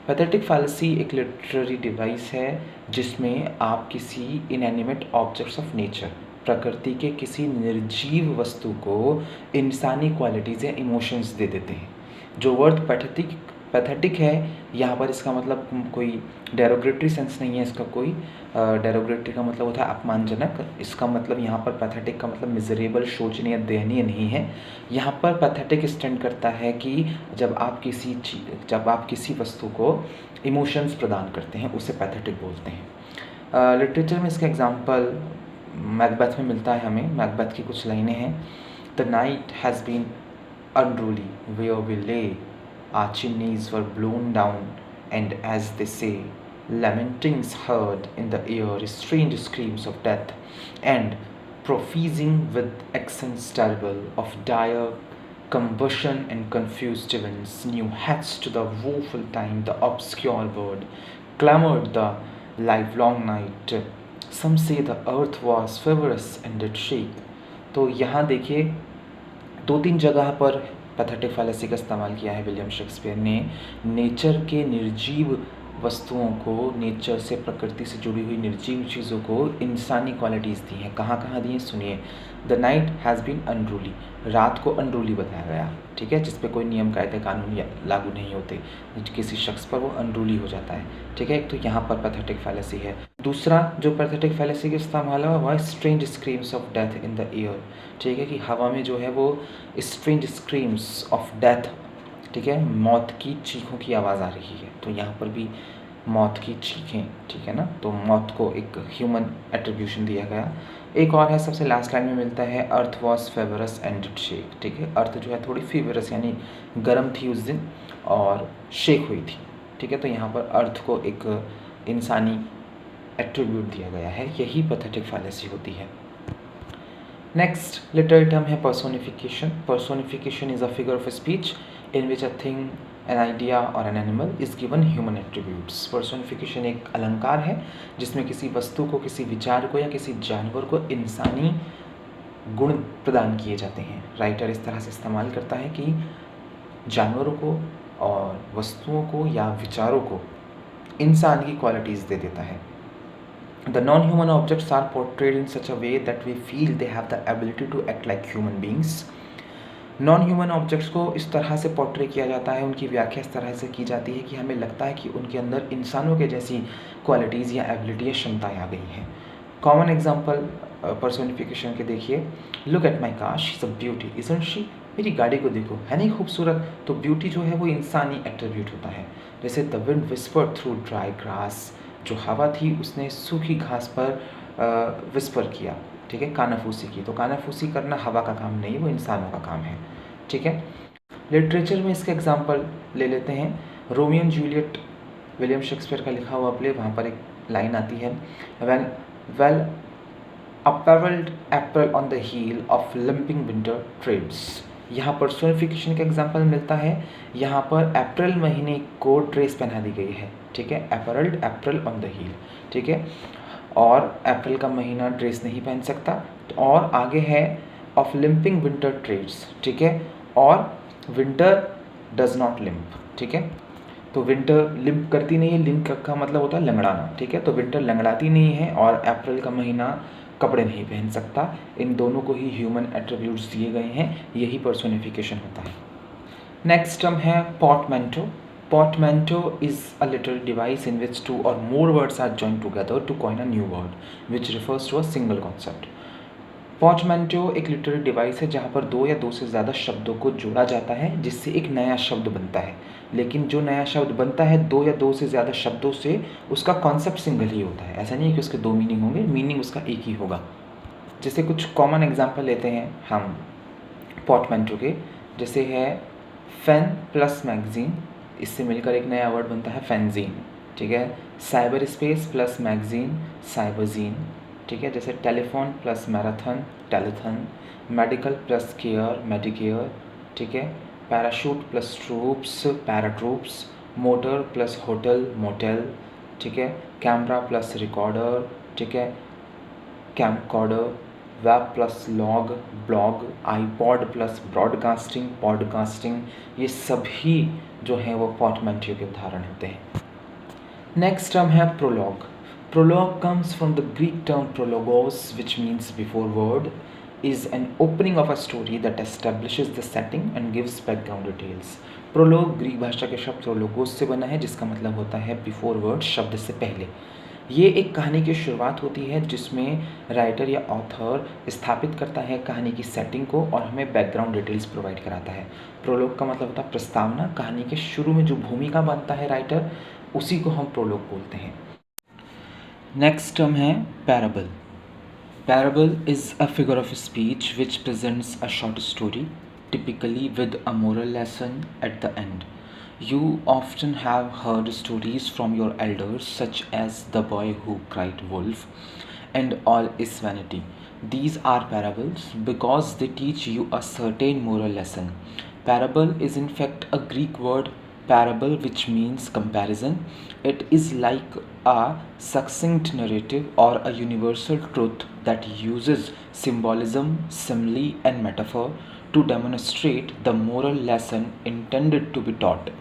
Pathetic fallacy एक literary device है जिसमें आप किसी inanimate objects of nature, प्रकृति के किसी निर्जीव वस्तु को इंसानी क्वालिटीज़ या इमोशंस दे देते हैं। जो वर्ड पैथेटिक पैथेटिक है यहाँ पर इसका मतलब कोई डेरोगेटरी सेंस नहीं है इसका कोई। डेरोगेटरी का मतलब होता है अपमानजनक, इसका मतलब यहाँ पर पैथेटिक का मतलब मिजरेबल, शोचनीय, दयनीय नहीं है। यहाँ पर पैथेटिक स्टैंड करता है कि जब आप किसी वस्तु को इमोशंस प्रदान करते हैं उसे पैथेटिक बोलते हैं। लिटरेचर में इसका एग्जाम्पल मैकबेथ में मिलता है हमें। मैकबेथ की कुछ लाइनें हैं। The night has been unruly where we lay, our chimneys were blown down, and as they say, lamentings heard in the air, strange screams of death, and prophesing with accents terrible of dire combustion and confused winds, new heads to the woeful time, the obscure bird clamored the livelong night. Some say the earth was fibrous and did shake. तो यहाँ देखिए 2-3 जगह पर pathetic fallacy का इस्तेमाल किया है William Shakespeare ने। नेचर के निर्जीव वस्तुओं को, नेचर से, प्रकृति से जुड़ी हुई निर्जीव चीज़ों को इंसानी क्वालिटीज़ दी हैं। कहाँ कहाँ दी हैं सुनिए। The night has been unruly, रात को अनरूली बताया गया, ठीक है, जिस पे कोई नियम कायदे कानून लागू नहीं होते, किसी शख्स पर वो अनरूली हो जाता है, ठीक है। तो यहाँ पर पैथेटिक फैलेसी है। दूसरा जो पैथेटिक फैलेसी का इस्तेमाल हुआ वह strange screams of death in the air, ठीक है, कि हवा में जो है वो स्ट्रेंज स्क्रीम्स ऑफ डेथ, ठीक है, मौत की चीखों की आवाज़ आ रही है। तो यहाँ पर भी मौत की चीखें, ठीक है ना, तो मौत को एक ह्यूमन एट्रीब्यूशन दिया गया। एक और है, सबसे लास्ट लाइन में मिलता है, earth was feverous and did shake, ठीक है, अर्थ जो है थोड़ी फीवरस यानी गर्म थी उस दिन और शेक हुई थी, ठीक है। तो यहाँ पर अर्थ को एक इंसानी एट्रीब्यूट दिया गया है, यही पैथेटिक फैलेसी होती है। नेक्स्ट लिटरेरी टर्म है personification. Personification is a figure of speech in which a thing, an idea or an animal is given human attributes. Personification एक अलंकार है जिसमें किसी वस्तु को, किसी विचार को या किसी जानवर को इंसानी गुण प्रदान किए जाते हैं। राइटर इस तरह से इस्तेमाल करता है कि जानवरों को और वस्तुओं को या विचारों को इंसान की क्वालिटीज़ दे देता है। The non-human objects are portrayed in such a way that we feel they have the ability to act like human beings. Non human objects को इस तरह से पोर्ट्रे किया जाता है, उनकी व्याख्या इस तरह से की जाती है कि हमें लगता है कि उनके अंदर इंसानों के जैसी क्वालिटीज़ या एबिलिटी या क्षमताएँ आ गई हैं। कॉमन एग्जांपल पर्सोनिफिकेशन के देखिए, look at my car, she is a beauty, isn't she, मेरी गाड़ी को देखो, है नहीं खूबसूरत। तो ब्यूटी जो है वो इंसानी एट्रीब्यूट होता है। जैसे the wind whispered through dry grass, जो हवा थी उसने सूखी घास पर विस्पर किया, ठीक है, कानाफूसी की। तो कानाफूसी करना हवा का काम नहीं, वो इंसानों का काम है, ठीक है। लिटरेचर में इसका एग्जांपल ले लेते हैं, Romeo and Juliet William Shakespeare का लिखा हुआ प्ले। वहाँ पर एक लाइन आती है, well apparelled April on the heel of limping winter treads. यहाँ पर्सोनिफिकेशन का एग्जांपल मिलता है। यहाँ पर अप्रैल महीने को ड्रेस पहना दी गई है, ठीक है, अपैरल्ड एप्रल ऑन द हील, ठीक है, और अप्रैल का महीना ड्रेस नहीं पहन सकता। और आगे है ऑफ लिम्पिंग विंटर ट्रेड्स, ठीक है, और विंटर डज नॉट लिम्प, ठीक है। तो विंटर लिम्प करती नहीं है, लिम्प का मतलब होता है लंगड़ाना, ठीक है। तो विंटर लंगड़ाती नहीं है और अप्रैल का महीना कपड़े नहीं पहन सकता। इन दोनों को ही ह्यूमन एट्रीब्यूट्स दिए गए हैं, यही पर्सोनिफिकेशन होता है। नेक्स्ट टर्म है पोर्टमैंटो। Portmanteau is a literary device in which 2 or more words are joined together to coin a new word, which refers to a single concept. Portmanteau एक लिटरेरी डिवाइस है जहाँ पर 2 या 2 से ज़्यादा शब्दों को जोड़ा जाता है जिससे एक नया शब्द बनता है। लेकिन जो नया शब्द बनता है 2 या 2 से ज़्यादा शब्दों से, उसका कॉन्सेप्ट सिंगल ही होता है। ऐसा नहीं है कि उसके 2 मीनिंग होंगे, मीनिंग उसका एक ही होगा। जैसे कुछ कॉमन एग्जाम्पल लेते हैं हम पोर्टमैंटो के, जैसे है फैन प्लस मैगजीन, इससे मिलकर एक नया वर्ड बनता है फैनजीन, ठीक है। Cyber space plus magazine, cyberzine, ठीक है। जैसे telephone plus marathon, telethon. Medical plus care, medicare, ठीक है। Parachute plus troops, paratroops. Motor plus hotel, motel, ठीक है। कैमरा प्लस रिकॉर्डर, ठीक है, camcorder. Web plus log, blog. IPod plus broadcasting, podcasting. ये सभी जो हैं वो पोर्टमैंटो के उदाहरण होते हैं। नेक्स्ट टर्म है prologue. Prologue comes from the Greek term prologos which means before word. is an opening of a story that establishes the setting and gives background details. Prologue Greek भाषा के शब्द प्रोलोगोस से बना है, जिसका मतलब होता है बिफोर वर्ड, शब्द से पहले। ये एक कहानी की शुरुआत होती है जिसमें राइटर या ऑथर स्थापित करता है कहानी की सेटिंग को और हमें बैकग्राउंड डिटेल्स प्रोवाइड कराता है। प्रोलोग का मतलब होता है प्रस्तावना, कहानी के शुरू में जो भूमिका बनता है राइटर, उसी को हम प्रोलोग बोलते हैं। नेक्स्ट टर्म है parable. Parable is a figure of speech which presents a short story typically with a moral lesson at the end. You often have heard stories from your elders such as the boy who cried wolf and all is vanity. These are parables because they teach you a certain moral lesson. Parable is in fact a Greek word parable which means comparison. It is like a succinct narrative or a universal truth that uses symbolism, simile and metaphor to demonstrate the moral lesson intended to be taught.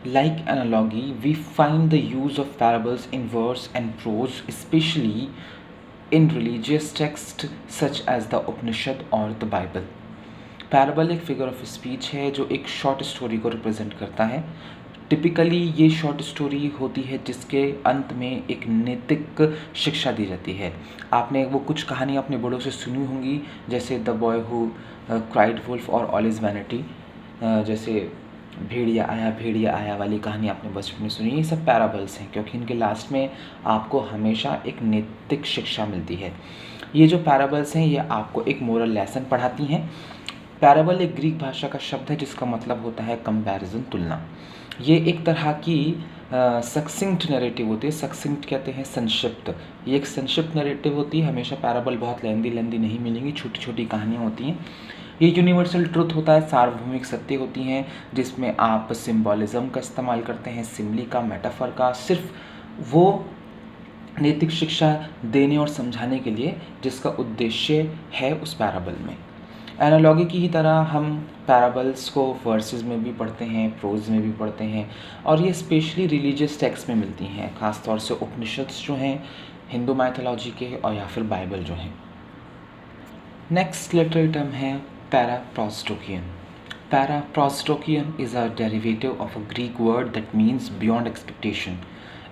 Like analogy, we find the use of parables in verse and prose, especially in religious texts such as the Upanishad or the Bible. Parable एक figure of speech है जो एक short story को represent करता है। Typically ये short story होती है जिसके अंत में एक नैतिक शिक्षा दी जाती है। आपने वो कुछ कहानी अपने बड़ों से सुनी होंगी, जैसे the boy who cried wolf और ऑल इज़ वैनिटी, जैसे भेड़िया आया वाली कहानी आपने बचपन में सुनी। ये सब पैराबल्स हैं क्योंकि इनके लास्ट में आपको हमेशा एक नैतिक शिक्षा मिलती है। ये जो पैराबल्स हैं ये आपको एक मोरल लेसन पढ़ाती हैं। पैराबल एक ग्रीक भाषा का शब्द है जिसका मतलब होता है कंपैरिजन, तुलना। ये एक तरह की सक्सिंक्ट नैरेटिव होती है। सक्सिंक्ट कहते हैं संक्षिप्त। ये एक संक्षिप्त नैरेटिव होती है। हमेशा पैराबल बहुत लेंदी नहीं मिलेंगी, छोटी छोटी कहानियाँ होती हैं। ये यूनिवर्सल ट्रुथ होता है, सार्वभौमिक सत्य होती हैं जिसमें आप सिम्बॉलिज्म का इस्तेमाल करते हैं, सिमली का, मेटाफर का, सिर्फ वो नैतिक शिक्षा देने और समझाने के लिए जिसका उद्देश्य है उस पैराबल में। एनालॉगी की ही तरह हम पैराबल्स को वर्सेस में भी पढ़ते हैं, प्रोज में भी पढ़ते हैं, और ये स्पेशली रिलीजियस टेक्स्ट में मिलती हैं, ख़ासतौर से उपनिषद्स जो हैं हिंदू माइथोलॉजी के, और या फिर बाइबल जो हैं। नेक्स्ट लिटरेरी टर्म है paraprosdokian. Paraprosdokian is a derivative of a Greek word that means beyond expectation.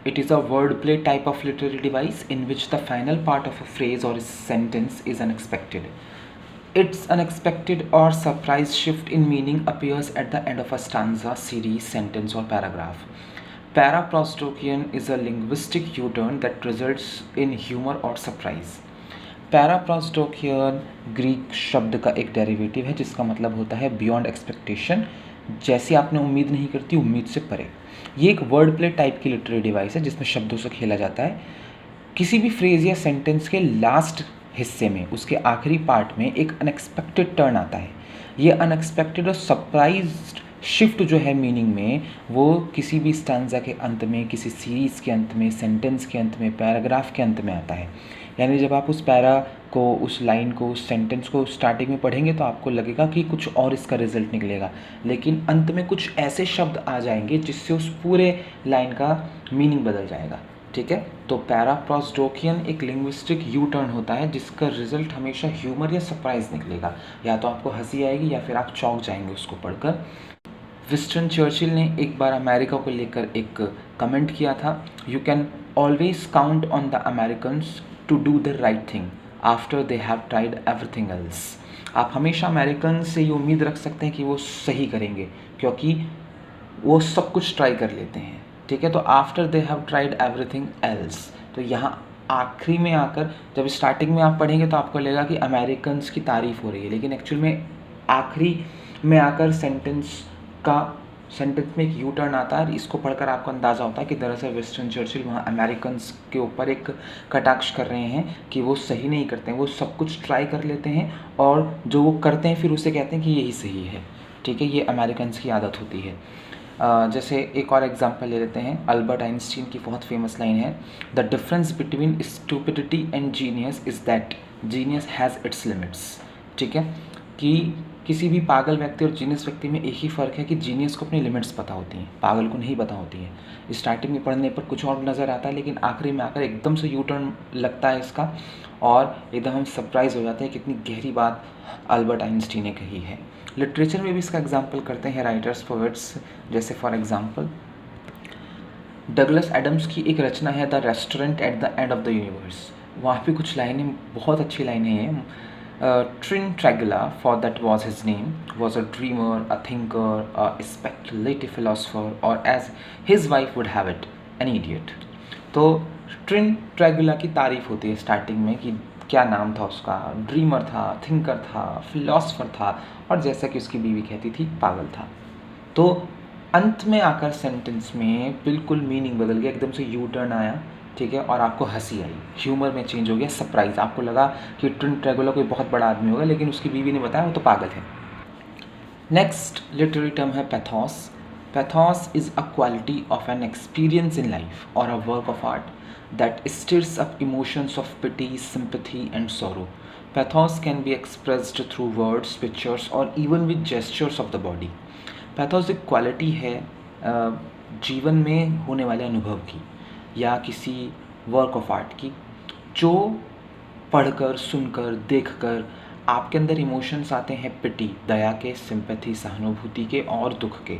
It is a wordplay type of literary device in which the final part of a phrase or a sentence is unexpected. Its unexpected or surprise shift in meaning appears at the end of a stanza, series, sentence or paragraph. Paraprostokian is a linguistic U-turn that results in humor or surprise. Paraprosdokian Greek शब्द का एक derivative है जिसका मतलब होता है beyond expectation, जैसे आपने उम्मीद नहीं करती, उम्मीद से परे। ये एक वर्ड प्ले टाइप की लिटरेरी डिवाइस है जिसमें शब्दों से खेला जाता है। किसी भी फ्रेज या सेंटेंस के लास्ट हिस्से में, उसके आखिरी पार्ट में एक अनएक्सपेक्टेड टर्न आता है। ये अनएक्सपेक्टेड और सरप्राइज्ड शिफ्ट जो है मीनिंग में, वो किसी भी स्टैंजा के अंत में, किसी सीरीज़ के अंत में, सेंटेंस के अंत में, पैराग्राफ के अंत में आता है। यानी जब आप उस पैरा को, उस लाइन को, उस सेंटेंस को स्टार्टिंग में पढ़ेंगे तो आपको लगेगा कि कुछ और इसका रिजल्ट निकलेगा, लेकिन अंत में कुछ ऐसे शब्द आ जाएंगे जिससे उस पूरे लाइन का मीनिंग बदल जाएगा। ठीक है, तो पैराप्रोस्टोकियन एक लिंग्विस्टिक यू टर्न होता है जिसका रिजल्ट हमेशा ह्यूमर या सरप्राइज निकलेगा। या तो आपको हंसी आएगी या फिर आप चौंक जाएंगे उसको पढ़कर। विंस्टन चर्चिल ने एक बार अमेरिका को लेकर एक कमेंट किया था, you can always count on the Americans to do the right thing after they have tried everything else. आप हमेशा अमेरिकन से ये उम्मीद रख सकते हैं कि वो सही करेंगे क्योंकि वो सब कुछ ट्राई कर लेते हैं। ठीक है, तो after they have tried everything else, तो यहाँ आखिरी में आकर जब स्टार्टिंग में आप पढ़ेंगे तो आपको लगेगा कि अमेरिकन्स की तारीफ़ हो रही है, लेकिन एक्चुअल में आखिरी में आकर सेंटेंस में एक यू टर्न आता है। इसको पढ़कर आपको अंदाज़ा होता है कि दरअसल विंस्टन चर्चिल वहाँ अमेरिकन्स के ऊपर एक कटाक्ष कर रहे हैं कि वो सही नहीं करते हैं, वो सब कुछ ट्राई कर लेते हैं और जो वो करते हैं फिर उसे कहते हैं कि यही सही है। ठीक है, ये अमेरिकन्स की आदत होती है। जैसे एक और एग्जांपल ले लेते हैं, अल्बर्ट आइंस्टीन की बहुत फेमस लाइन है, the difference between stupidity and genius is that genius has its limits. ठीक है, कि किसी भी पागल व्यक्ति और जीनियस व्यक्ति में एक ही फ़र्क है कि जीनियस को अपनी लिमिट्स पता होती हैं, पागल को नहीं पता होती हैं। स्टार्टिंग में पढ़ने पर कुछ और नज़र आता है, लेकिन आखिरी में आकर एकदम से यू टर्न लगता है इसका, और एकदम हम सरप्राइज़ हो जाते हैं कितनी गहरी बात अल्बर्ट आइंस्टीन ने कही है। लिटरेचर में भी इसका एग्जाम्पल करते हैं राइटर्स, पोएट्स, जैसे फॉर एग्ज़ाम्पल डगलस एडम्स की एक रचना है the restaurant at the end of the universe. वहाँ पे कुछ लाइनें, बहुत अच्छी लाइनें हैं। Trin Tragula, for that was his name, was a dreamer, a thinker, a speculative philosopher, or as his wife would have it, an idiot. तो ट्रिन ट्रैगुला की तारीफ होती है स्टार्टिंग में कि क्या नाम था उसका, ड्रीमर था, थिंकर था, फिलोसफर था, और जैसा कि उसकी बीवी कहती थी पागल था। तो अंत में आकर सेंटेंस में बिल्कुल मीनिंग बदल गया, एकदम से यू टर्न आया, ठीक है, और आपको हंसी आई, ह्यूमर में चेंज हो गया, सरप्राइज। आपको लगा कि ट्रिन ट्रैगुला कोई बहुत बड़ा आदमी होगा, लेकिन उसकी बीवी ने बताया वो तो पागल है। नेक्स्ट लिटरेरी टर्म है pathos. Pathos is a quality of an experience in life और a work of art that stirs up emotions of pity, sympathy and sorrow. Pathos can be expressed through words, pictures और even with gestures of the body. Pathos एक quality है जीवन में होने वाले अनुभव की या किसी वर्क ऑफ आर्ट की, जो पढ़कर, सुनकर, देखकर आपके अंदर इमोशंस आते हैं पिटी, दया के, सिंपैथी, सहानुभूति के और दुख के।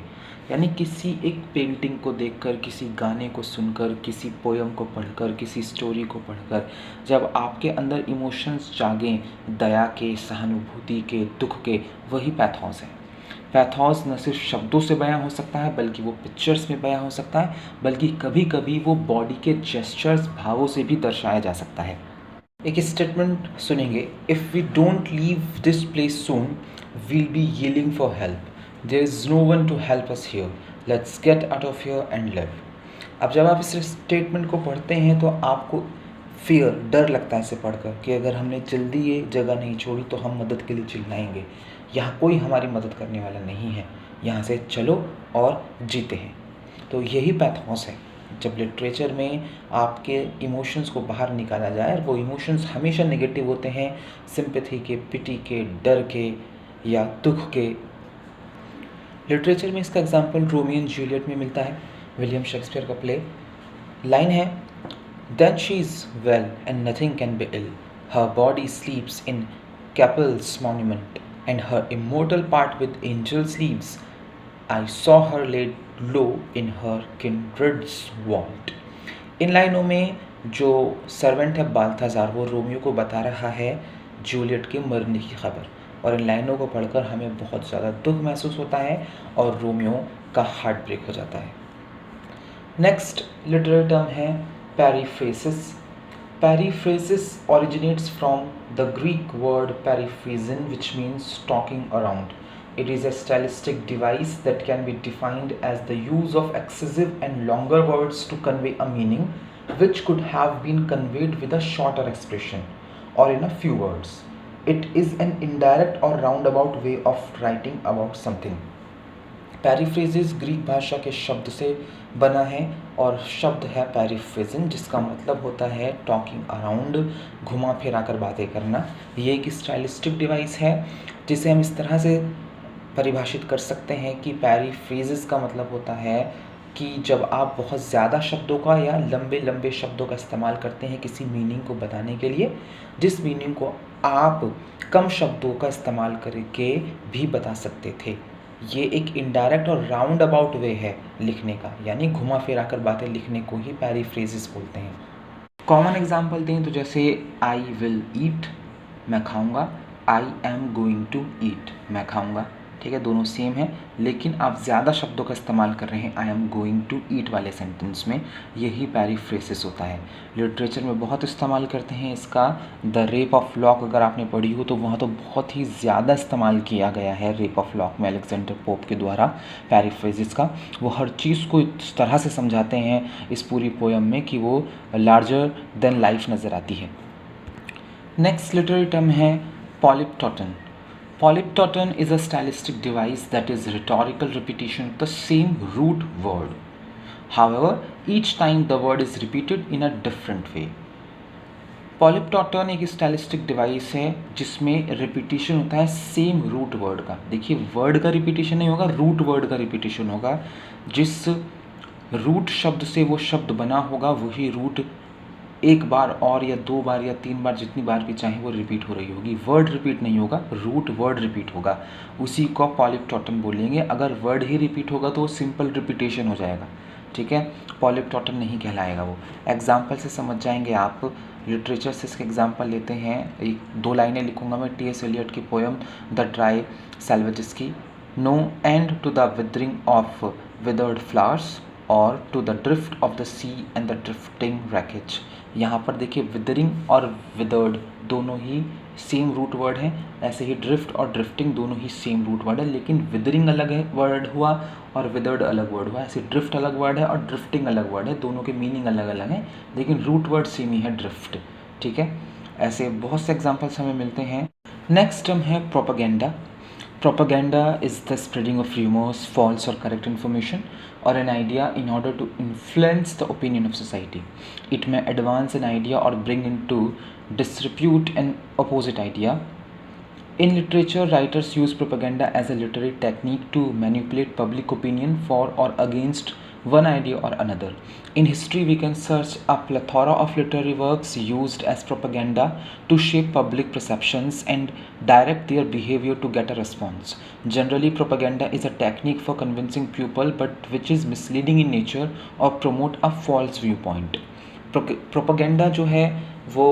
यानी किसी एक पेंटिंग को देखकर, किसी गाने को सुनकर, किसी पोयम को पढ़कर, किसी स्टोरी को पढ़कर जब आपके अंदर इमोशंस जागें दया के, सहानुभूति के, दुख के, वही पैथोस है। पैथोस न सिर्फ शब्दों से बयां हो सकता है, बल्कि वो पिक्चर्स में बयां हो सकता है, बल्कि कभी कभी वो बॉडी के जेस्चर्स, भावों से भी दर्शाया जा सकता है। एक स्टेटमेंट सुनेंगे, if we don't leave this place soon we'll be yelling for help, there is no one to help us here, let's get out of here and live. अब जब आप इस स्टेटमेंट को पढ़ते हैं तो आपको फियर, डर लगता है इसे पढ़कर कि अगर हमने जल्दी ये जगह नहीं छोड़ी तो हम मदद के लिए चिल्लाएंगे, यहाँ कोई हमारी मदद करने वाला नहीं है, यहाँ से चलो और जीते हैं। तो यही पैथोस है, जब लिटरेचर में आपके इमोशंस को बाहर निकाला जाए, और वो इमोशंस हमेशा नेगेटिव होते हैं, सिंपैथी के, पिटी के, डर के या दुख के। लिटरेचर में इसका एग्जाम्पल रोमियो एंड जूलियट में मिलता है, विलियम शेक्सपियर का प्ले। लाइन है, then she is well and nothing can be ill, her body sleeps in Capel's monument and her immortal part with angel sleeps. I saw her laid low in her kindred's vault. इन लाइनों में जो servant है बाल्थाजार, वो Romeo को बता रहा है Juliet के मरने की खबर, और इन लाइनों को पढ़कर हमें बहुत ज़्यादा दुख महसूस होता है और रोमियो का हार्ट ब्रेक हो जाता है। नेक्स्ट लिटरेरी टर्म है पेरीफ्रेसिस। Periphrasis originates from the Greek word periphrasin, which means talking around. It is a stylistic device that can be defined as the use of excessive and longer words to convey a meaning which could have been conveyed with a shorter expression or in a few words. It is an indirect or roundabout way of writing about something. Periphrasis Greek भाषा के शब्द से बना है और शब्द है पैरीफ्रेजिन, जिसका मतलब होता है टॉकिंग अराउंड, घुमा फिरा कर बातें करना। ये एक स्टाइलिस्टिक डिवाइस है जिसे हम इस तरह से परिभाषित कर सकते हैं कि पैरीफ्रेजिस का मतलब होता है कि जब आप बहुत ज़्यादा शब्दों का या लंबे लंबे शब्दों का इस्तेमाल करते हैं किसी मीनिंग को बताने के लिए, जिस मीनिंग को आप कम शब्दों का इस्तेमाल करके भी बता सकते थे। ये एक इनडायरेक्ट और राउंड अबाउट वे है लिखने का, यानी घुमा फिरा कर बातें लिखने को ही पैरीफ्रेजिस बोलते हैं। कॉमन एग्जांपल दें तो जैसे आई विल ईट, मैं खाऊंगा, I am going to eat, मैं खाऊंगा, ठीक है, दोनों सेम है, लेकिन आप ज़्यादा शब्दों का इस्तेमाल कर रहे हैं I am going to eat वाले सेंटेंस में, यही पैरीफ्रेसिस होता है। लिटरेचर में बहुत इस्तेमाल करते हैं इसका। द रेप ऑफ लॉक अगर आपने पढ़ी हो तो वहाँ तो बहुत ही ज़्यादा इस्तेमाल किया गया है रेप ऑफ लॉक में अलेक्जेंडर पोप के द्वारा पैरीफ्रेसिस का। वो हर चीज़ को इस तरह से समझाते हैं इस पूरी पोयम में कि वो लार्जर देन लाइफ नज़र आती है। नेक्स्ट लिटरेरी टर्म है पॉलिप्टोटन। Polyptoton is a stylistic device that is rhetorical repetition of the same root word. However, each time the word is repeated in a different way. पॉलीप्टॉटन एक stylistic device है जिसमें repetition होता है same root word का। देखिए, word का repetition नहीं होगा, रूट वर्ड का रिपीटिशन होगा। जिस रूट शब्द से वो शब्द बना होगा वही रूट एक बार और या दो बार या तीन बार, जितनी बार भी चाहे वो रिपीट हो रही होगी। वर्ड रिपीट नहीं होगा, रूट वर्ड रिपीट होगा, उसी को पॉलीप्टॉटन बोलेंगे। अगर वर्ड ही रिपीट होगा तो वो सिंपल रिपीटेशन हो जाएगा, ठीक है, पॉलीप्टॉटन नहीं कहलाएगा वो। एग्जाम्पल से समझ जाएंगे आप। लिटरेचर से इसके एग्जाम्पल लेते हैं। एक दो लाइनें लिखूंगा मैं टी एस एलियट की पोएम द ड्राई सैल्वेजेस की। No end to the withering of withered flowers और to the drift of the sea and the drifting wreckage. यहाँ पर देखिए, विदरिंग और विदर्ड दोनों ही सेम रूट वर्ड है। ऐसे ही ड्रिफ्ट और ड्रिफ्टिंग दोनों ही सेम रूट वर्ड है, लेकिन विदरिंग अलग है वर्ड हुआ और विदर्ड अलग वर्ड हुआ। ऐसे ड्रिफ्ट अलग वर्ड है और ड्रिफ्टिंग अलग वर्ड है, दोनों के मीनिंग अलग अलग हैं, लेकिन रूट वर्ड सेम ही है, ड्रिफ्ट, ठीक है। ऐसे बहुत से एग्जाम्पल्स हमें मिलते हैं। नेक्स्ट टर्म है propaganda. Propaganda is the spreading of rumors, false or correct information, or an idea in order to influence the opinion of society. It may advance an idea or bring into disrepute an opposite idea. In literature, writers use propaganda as a literary technique to manipulate public opinion for or against one idea or another. In history, we can search a plethora of literary works used as propaganda to shape public perceptions and direct their behavior to get a response. Generally, propaganda is a technique for convincing people, but which is misleading in nature or promote a false viewpoint. Propaganda जो है वो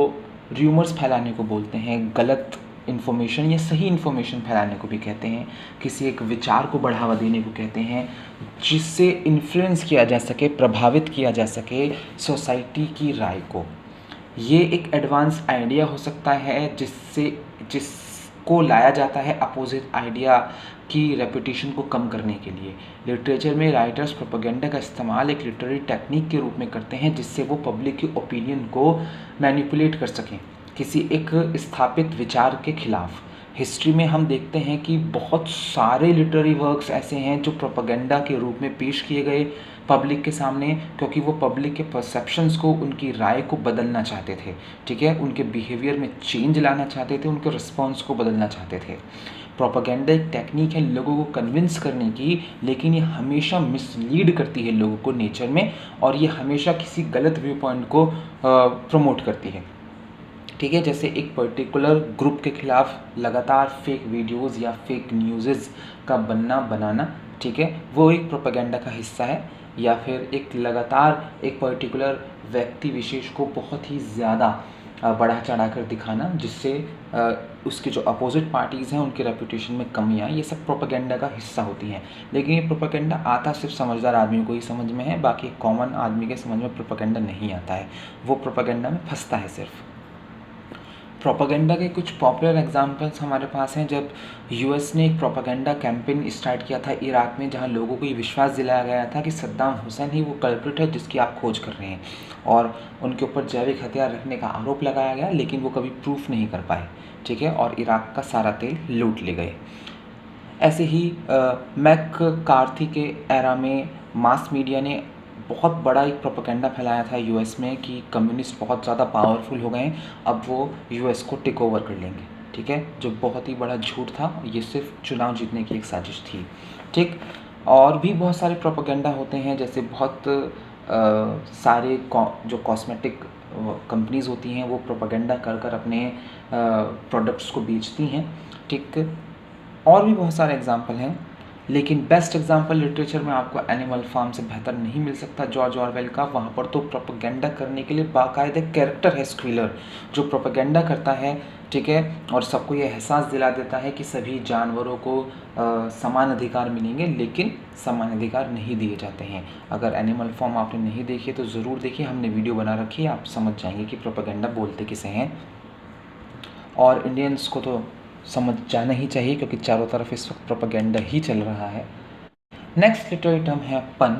rumours फैलाने को बोलते हैं, गलत information या सही इन्फॉर्मेशन फैलाने को भी कहते हैं, किसी एक विचार को बढ़ावा देने को कहते हैं, जिससे इन्फ्लुएंस किया जा सके, प्रभावित किया जा सके सोसाइटी की राय को। ये एक एडवांस आइडिया हो सकता है जिसको लाया जाता है अपोजिट आइडिया की रेपुटेशन को कम करने के लिए। लिटरेचर में राइटर्स प्रोपेगेंडा का इस्तेमाल एक लिटरेरी टेक्निक के रूप में करते हैं, जिससे वो पब्लिक की ओपिनियन को मैनिपुलेट कर सकें किसी एक स्थापित विचार के खिलाफ। हिस्ट्री में हम देखते हैं कि बहुत सारे लिटरेरी वर्क्स ऐसे हैं जो प्रोपेगेंडा के रूप में पेश किए गए पब्लिक के सामने, क्योंकि वो पब्लिक के परसेप्शंस को, उनकी राय को बदलना चाहते थे, ठीक है, उनके बिहेवियर में चेंज लाना चाहते थे, उनके रिस्पॉन्स को बदलना चाहते थे। प्रोपेगेंडा एक टेक्निक है लोगों को कन्विंस करने की, लेकिन ये हमेशा मिसलीड करती है लोगों को नेचर में, और ये हमेशा किसी गलत व्यू पॉइंट को प्रमोट करती है, ठीक है। जैसे एक पर्टिकुलर ग्रुप के खिलाफ लगातार फेक वीडियोस या फेक न्यूज़ का बनाना, ठीक है, वो एक प्रोपेगेंडा का हिस्सा है। या फिर एक लगातार एक पर्टिकुलर व्यक्ति विशेष को बहुत ही ज़्यादा बढ़ा चढ़ा कर दिखाना, जिससे उसके जो अपोजिट पार्टीज़ हैं उनकी रेपुटेशन में कमी आए, ये सब प्रोपेगेंडा का हिस्सा होती हैं। लेकिन ये प्रोपेगेंडा आता सिर्फ समझदार आदमियों को ही समझ में है, बाकी कॉमन आदमी के समझ में प्रोपेगेंडा नहीं आता है, वो प्रोपेगेंडा में फंसता है सिर्फ। प्रोपेगेंडा के कुछ पॉपुलर एग्जांपल्स हमारे पास हैं। जब यूएस ने एक प्रोपेगेंडा कैंपेन स्टार्ट किया था इराक में, जहां लोगों को ये विश्वास दिलाया गया था कि सद्दाम हुसैन ही वो कल्प्रिट है जिसकी आप खोज कर रहे हैं, और उनके ऊपर जैविक हथियार रखने का आरोप लगाया गया, लेकिन वो कभी प्रूफ नहीं कर पाए, ठीक है, और इराक का सारा तेल लूट ले गए। ऐसे ही मैककार्थी के एरा में मास मीडिया ने बहुत बड़ा एक प्रोपेगेंडा फैलाया था यूएस में कि कम्युनिस्ट बहुत ज़्यादा पावरफुल हो गए हैं, अब वो यूएस को टेक ओवर कर लेंगे, ठीक है, जो बहुत ही बड़ा झूठ था। ये सिर्फ चुनाव जीतने की एक साजिश थी, ठीक। और भी बहुत सारे प्रोपेगेंडा होते हैं, जैसे बहुत सारे जो कॉस्मेटिक कंपनीज़ होती हैं वो प्रोपेगेंडा कर कर अपने प्रोडक्ट्स को बेचती हैं, ठीक। और भी बहुत सारे एग्जाम्पल हैं, लेकिन बेस्ट एग्जाम्पल लिटरेचर में आपको एनिमल फार्म से बेहतर नहीं मिल सकता, जॉर्ज ऑरवेल का। वहाँ पर तो प्रोपेगेंडा करने के लिए बाकायदे कैरेक्टर है स्क्विलर, जो प्रोपेगेंडा करता है, ठीक है, और सबको ये एहसास दिला देता है कि सभी जानवरों को समान अधिकार मिलेंगे, लेकिन समान अधिकार नहीं दिए जाते हैं। अगर एनिमल फार्म आपने नहीं देखी तो ज़रूर देखिए, हमने वीडियो बना रखी है, आप समझ जाएंगे कि प्रोपेगेंडा बोलते किसे हैं। और इंडियंस को तो समझ जाना ही चाहिए, क्योंकि चारों तरफ इस वक्त प्रोपेगेंडा ही चल रहा है। नेक्स्ट लिटरेरी टर्म है pun.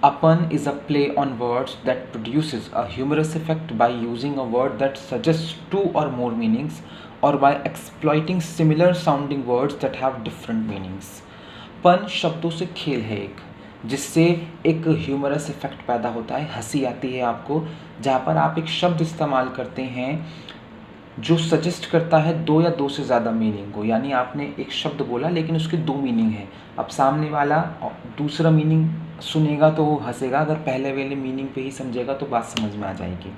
A pun is a play on words that produces a humorous effect by using a word that सजेस्ट 2 or more मीनिंग्स, और by exploiting similar sounding words that have different meanings. Pun शब्दों से खेल है एक, जिससे एक humerus effect पैदा होता है, हँसी आती है आपको, जहाँ पर आप एक शब्द इस्तेमाल करते हैं जो सजेस्ट करता है 2 या 2 से ज़्यादा मीनिंग को। यानी आपने एक शब्द बोला लेकिन उसके 2 मीनिंग हैं। अब सामने वाला दूसरा मीनिंग सुनेगा तो वो हँसेगा, अगर पहले वाले मीनिंग पे ही समझेगा तो बात समझ में आ जाएगी।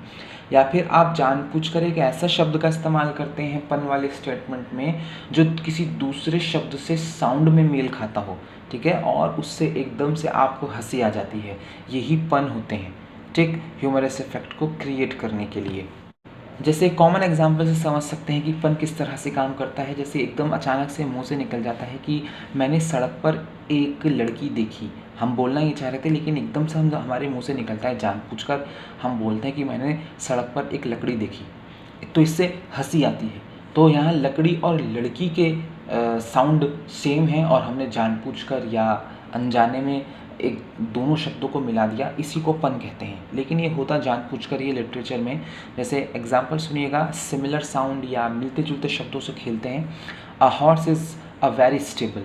या फिर आप जानबूझकर एक ऐसा शब्द का इस्तेमाल करते हैं पन वाले स्टेटमेंट में जो किसी दूसरे शब्द से साउंड में मेल खाता हो, ठीक है, और उससे एकदम से आपको हँसी आ जाती है। यही पन होते हैं, ठीक, ह्यूमरस इफ़ेक्ट को क्रिएट करने के लिए। जैसे कॉमन एग्जांपल से समझ सकते हैं कि पन किस तरह से काम करता है। जैसे एकदम अचानक से मुंह से निकल जाता है कि मैंने सड़क पर एक लड़की देखी। हम बोलना ये चाह रहे थे लेकिन एकदम से हमारे मुंह से निकलता है, जानबूझकर हम बोलते हैं कि मैंने सड़क पर एक लकड़ी देखी, तो इससे हंसी आती है। तो यहाँ लकड़ी और लड़की के साउंड सेम है और हमने जानबूझकर या अनजाने में एक दोनों शब्दों को मिला दिया, इसी को पन कहते हैं। लेकिन ये होता जानबूझकर ये लिटरेचर में। जैसे एग्जांपल सुनिएगा, सिमिलर साउंड या मिलते जुलते शब्दों से खेलते हैं। A horse is a very stable,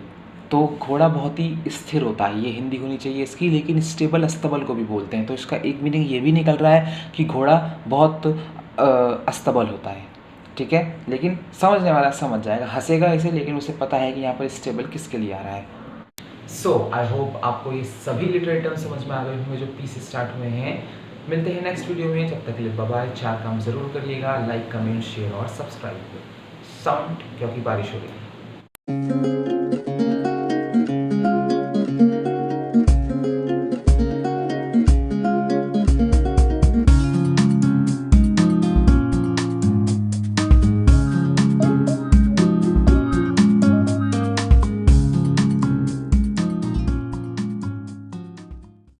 तो घोड़ा बहुत ही स्थिर होता है, ये हिंदी होनी चाहिए इसकी। लेकिन स्टेबल अस्तबल को भी बोलते हैं, तो इसका एक मीनिंग ये भी निकल रहा है कि घोड़ा बहुत अस्तबल होता है, ठीक है। लेकिन समझने वाला समझ जाएगा, हंसेगा इसे, लेकिन उसे पता है कि यहाँ पर स्टेबल किसके लिए आ रहा है। सो आई होप आपको ये सभी लिटरेरी टर्म समझ में आ गए होंगे जो पी से स्टार्ट हुए हैं। मिलते हैं नेक्स्ट वीडियो में, जब तक के लिए बाय बाय। 4 काम ज़रूर करिएगा, लाइक, कमेंट, शेयर और सब्सक्राइब। साउंड, क्योंकि बारिश हो रही है।